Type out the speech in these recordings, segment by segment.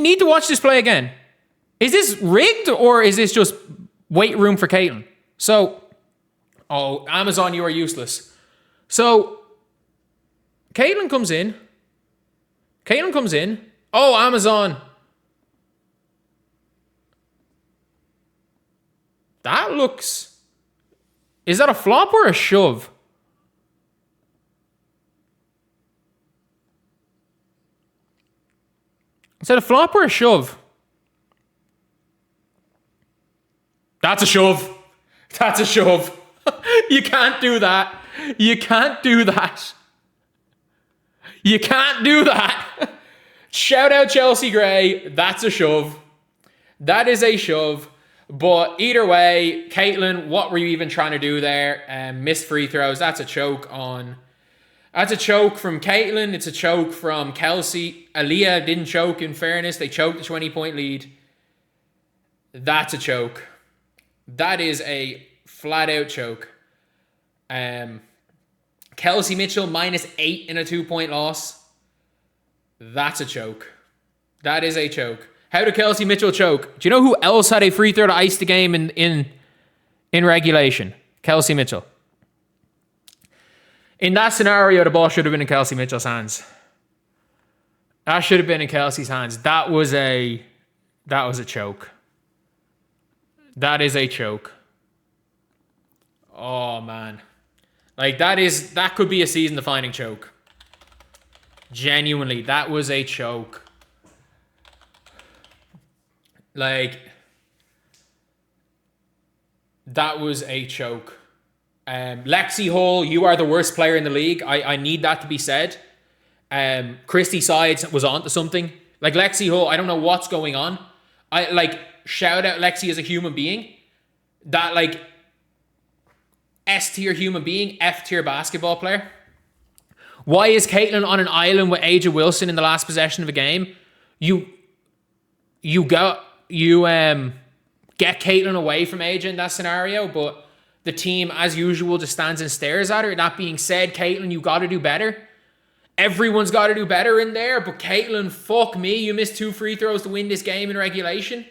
need to watch this play again. Is this rigged or is this just weight room for Caitlin? So, Amazon, you are useless. So, Caitlin comes in. Oh, Amazon. That looks... Is that a flop or a shove? Is that a flop or a shove? That's a shove. That's a shove. You can't do that. You can't do that. You can't do that. Shout out Chelsea Gray. That's a shove. That is a shove. But either way, Caitlin, what were you even trying to do there? Missed free throws. That's a choke on... That's a choke from Caitlin. It's a choke from Kelsey. Aaliyah didn't choke, in fairness. They choked the 20-point lead. That's a choke. That is a flat-out choke. Kelsey Mitchell, -8 in a 2-point loss. That's a choke. That is a choke. How did Kelsey Mitchell choke? Do you know who else had a free throw to ice the game in regulation? Kelsey Mitchell. In that scenario, the ball should have been in Kelsey Mitchell's hands. That should have been in Kelsey's hands. That was a choke. That is a choke. Oh, man. Like, that could be a season-defining choke. Genuinely, that was a choke. Like, that was a choke. Lexi Hall, you are the worst player in the league. I need that to be said. Christy Sides was onto something. Like, Lexi Hall, I don't know what's going on. Shout out Lexi as a human being. That, like, S-tier human being, F-tier basketball player. Why is Caitlin on an island with Aja Wilson in the last possession of a game? You get Caitlin away from Aja in that scenario, but the team, as usual, just stands and stares at her. That being said, Caitlin, you got to do better. Everyone's got to do better in there, but Caitlin, fuck me, you missed 2 free throws to win this game in regulation.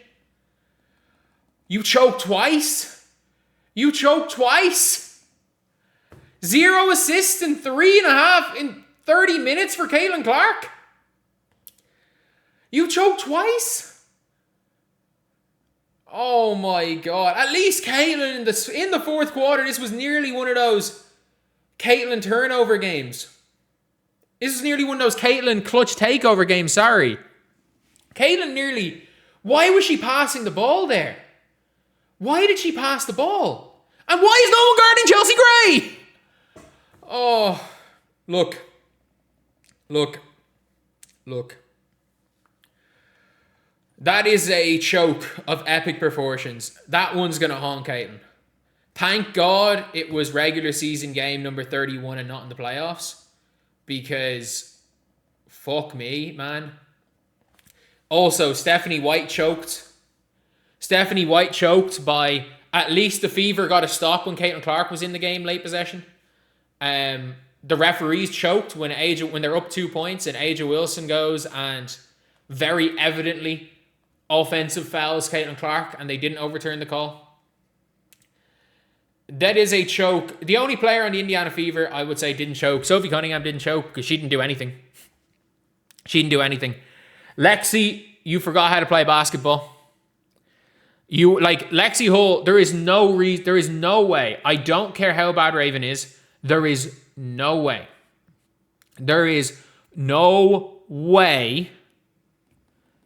You choked twice. 0 assists and 3.5 in 30 minutes for Caitlin Clark. You choked twice. Oh my God. At least Caitlin in the fourth quarter, this was nearly one of those Caitlin turnover games. This is nearly one of those Caitlin clutch takeover games, sorry. Caitlin nearly... Why was she passing the ball there? Why did she pass the ball? And why is no one guarding Chelsea Gray? Oh, look. That is a choke of epic proportions. That one's going to haunt Caitlin. Thank God it was regular season game number 31 and not in the playoffs. Because, fuck me, man. Also, Stephanie White choked. Stephanie White choked by... At least the Fever got a stop when Caitlin Clark was in the game late possession. The referees choked when they're up 2 points and Aja Wilson goes and very evidently offensive fouls Caitlin Clark and they didn't overturn the call. That is a choke. The only player on the Indiana Fever I would say didn't choke. Sophie Cunningham didn't choke because she didn't do anything. Lexi, you forgot how to play basketball. Lexi Hull, there is no way. I don't care how bad Raven is. There is no way. There is no way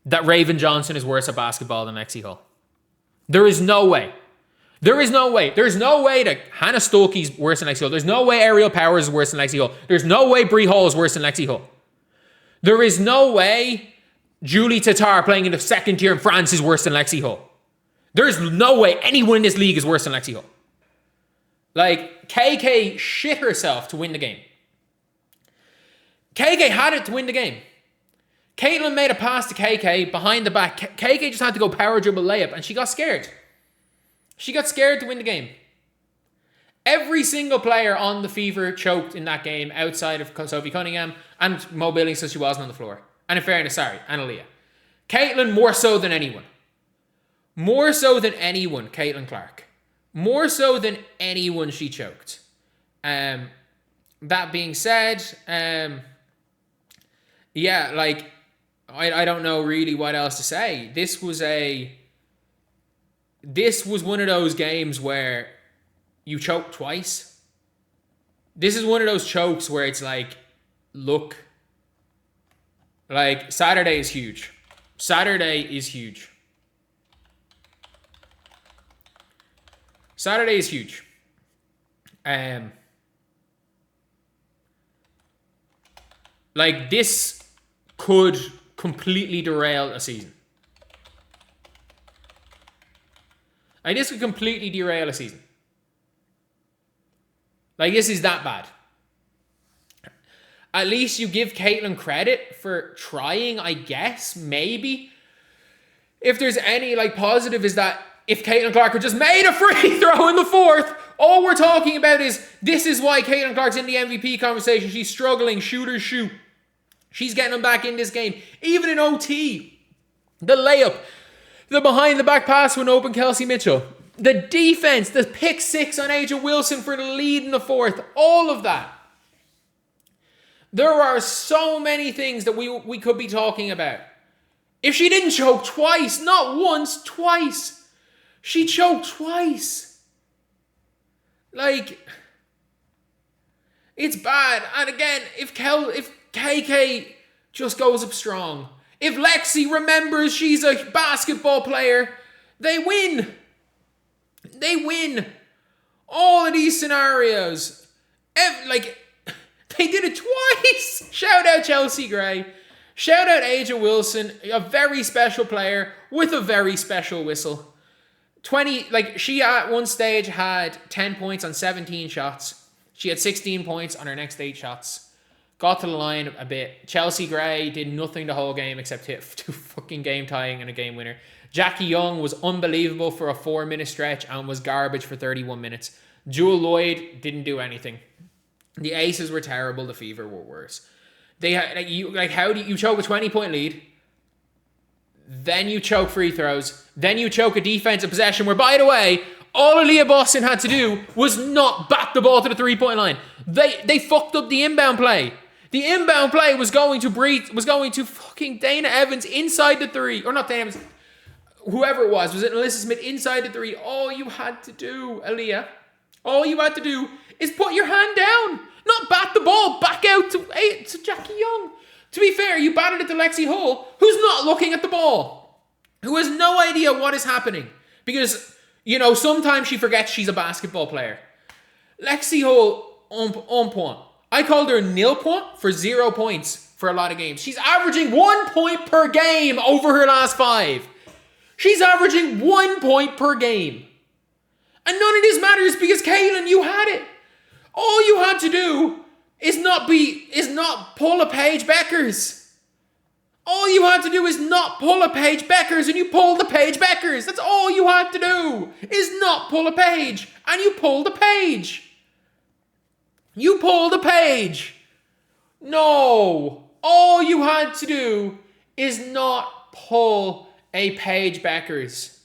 that Raven Johnson is worse at basketball than Lexi Hull. There is no way. There's no way that Hannah Stolke's worse than Lexi Hull. There's no way Ariel Powers is worse than Lexi Hull. There's no way Bree Hall is worse than Lexi Hull. There is no way Julie Tatar playing in the second tier in France is worse than Lexi Hull. There's no way anyone in this league is worse than Lexi Hull. Like, KK shit herself to win the game. KK had it to win the game. Caitlin made a pass to KK behind the back. KK just had to go power dribble layup and she got scared. She got scared to win the game. Every single player on the Fever choked in that game outside of Sophie Cunningham and Mo Billings, so she wasn't on the floor. And in fairness, and Aaliyah. Caitlin more so than anyone. More so than anyone, Caitlin Clark. More so than anyone, she choked. That being said, yeah, like, I don't know really what else to say. This was one of those games where you choke twice. This is one of those chokes where it's like, look, like, Saturday is huge. Saturday is huge. Saturday is huge. Like, this could completely derail a season. Like, this could completely derail a season. Like, this is that bad. At least you give Caitlin credit for trying, I guess, maybe. If there's any, like, positive is that if Caitlin Clark had just made a free throw in the fourth, all we're talking about is this is why Caitlin Clark's in the MVP conversation. She's struggling, shooters shoot. She's getting them back in this game. Even in OT, the layup, the behind the back pass when open Kelsey Mitchell, the defense, the pick six on Angel Wilson for the lead in the fourth, all of that. There are so many things that we could be talking about. If she didn't choke twice, not once, twice. She choked twice. Like, it's bad. And again, if KK just goes up strong, if Lexi remembers she's a basketball player, they win. They win. All of these scenarios. They did it twice. Shout out Chelsea Gray. Shout out Angel Wilson, a very special player with a very special whistle. She at one stage had 10 points on 17 shots. She had 16 points on her next 8 shots. Got to the line a bit. Chelsea Gray did nothing the whole game except hit 2 fucking game tying and a game winner. Jackie Young was unbelievable for a 4-minute stretch and was garbage for 31 minutes. Jewel Lloyd didn't do anything. The Aces were terrible. The Fever were worse. They had how do you choke a 20-point lead? Then you choke free throws. Then you choke a defensive possession where, by the way, all Aaliyah Boston had to do was not bat the ball to the 3-point line. They fucked up the inbound play. The inbound play was going to fucking Dana Evans inside the 3, or not Dana Evans, whoever it was it Alyssa Smith inside the 3? All you had to do, Aaliyah, all you had to do is put your hand down, not bat the ball back out to Jackie Young. To be fair, you batted it to Lexi Hull, who's not looking at the ball, who has no idea what is happening. Because, sometimes she forgets she's a basketball player. Lexi Hull, on point. I called her nil point for 0 points for a lot of games. She's averaging 1 point per game over her last 5. She's averaging 1 point per game. And none of this matters because, Caitlin, you had it. All you had to do is not pull a Paige Bueckers. All you had to do is not pull a Paige Bueckers, and you pulled the Paige Bueckers. That's all you had to do, is not pull a Paige, and you pulled a Paige. You pulled a Paige. No. All you had to do is not pull a Paige Bueckers.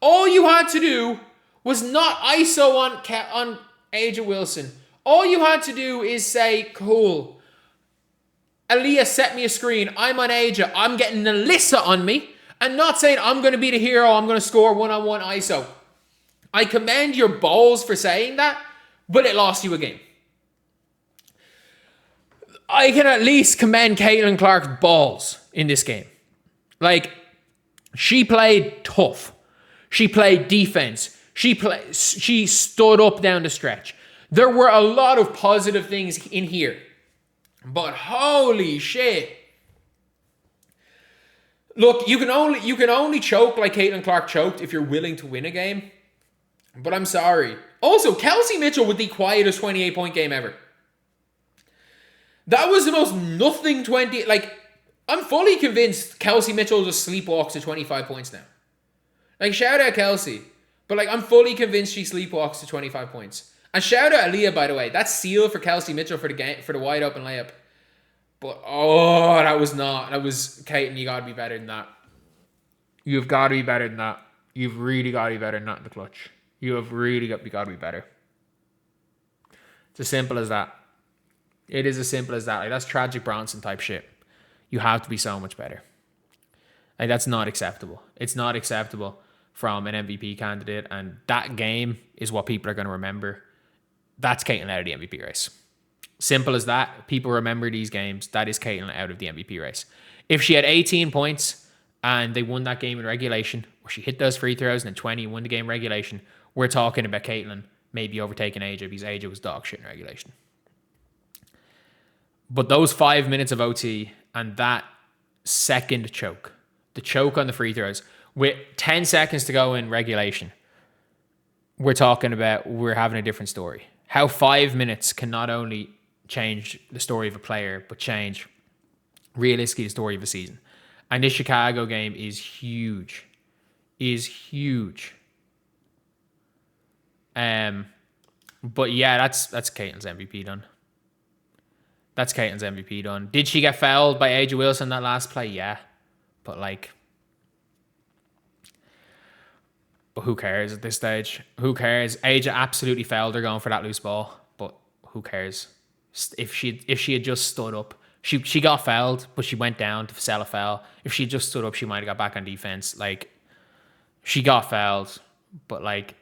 All you had to do was not ISO on Angel Wilson. All you had to do is say, cool, Aaliyah set me a screen, I'm on Aja, I'm getting Alyssa on me, and not saying I'm going to be the hero, I'm going to score one-on-one ISO. I commend your balls for saying that, but it lost you a game. I can at least commend Caitlin Clark's balls in this game. Like, she played tough. She played defense. She stood up down the stretch. There were a lot of positive things in here. But holy shit. Look, you can only choke like Caitlin Clark choked if you're willing to win a game. But I'm sorry. Also, Kelsey Mitchell with the quietest 28-point game ever. That was the most nothing 20... I'm fully convinced Kelsey Mitchell just sleepwalks to 25 points now. Shout out Kelsey. But I'm fully convinced she sleepwalks to 25 points. And shout out Aaliyah, by the way. That's sealed for Kelsey Mitchell for the wide open layup. But that was Caitlin, you gotta be better than that. You've got to be better than that. You've really got to be better than that in the clutch. You have really got to be better. It's as simple as that. It is as simple as that. Like, that's tragic Bronson type shit. You have to be so much better. Like, that's not acceptable. It's not acceptable from an MVP candidate, and that game is what people are going to remember. That's Caitlin out of the MVP race. Simple as that. People remember these games. That is Caitlin out of the MVP race. If she had 18 points and they won that game in regulation, or she hit those free throws and then 20 and won the game in regulation, we're talking about Caitlin maybe overtaking AJ, because AJ was dog shit in regulation. But those 5 minutes of OT and that second choke, the choke on the free throws, with 10 seconds to go in regulation, we're talking about, we're having a different story. How 5 minutes can not only change the story of a player, but change realistically the story of a season. And this Chicago game is huge. But yeah, that's Caitlin's MVP done. That's Caitlin's MVP done. Did she get fouled by AJ Wilson that last play? Yeah. But who cares at this stage? Who cares? AJ absolutely fouled her going for that loose ball. But who cares? If she had just stood up, she got fouled, but she went down to sell a foul. If she had just stood up, she might have got back on defense. Like, she got fouled, but like,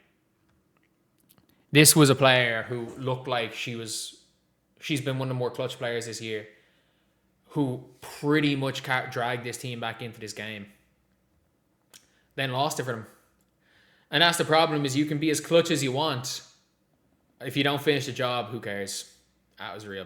this was a player who looked like she's been one of the more clutch players this year, who pretty much dragged this team back into this game, then lost it for them. And that's the problem, is you can be as clutch as you want. If you don't finish the job, who cares? That was real bad.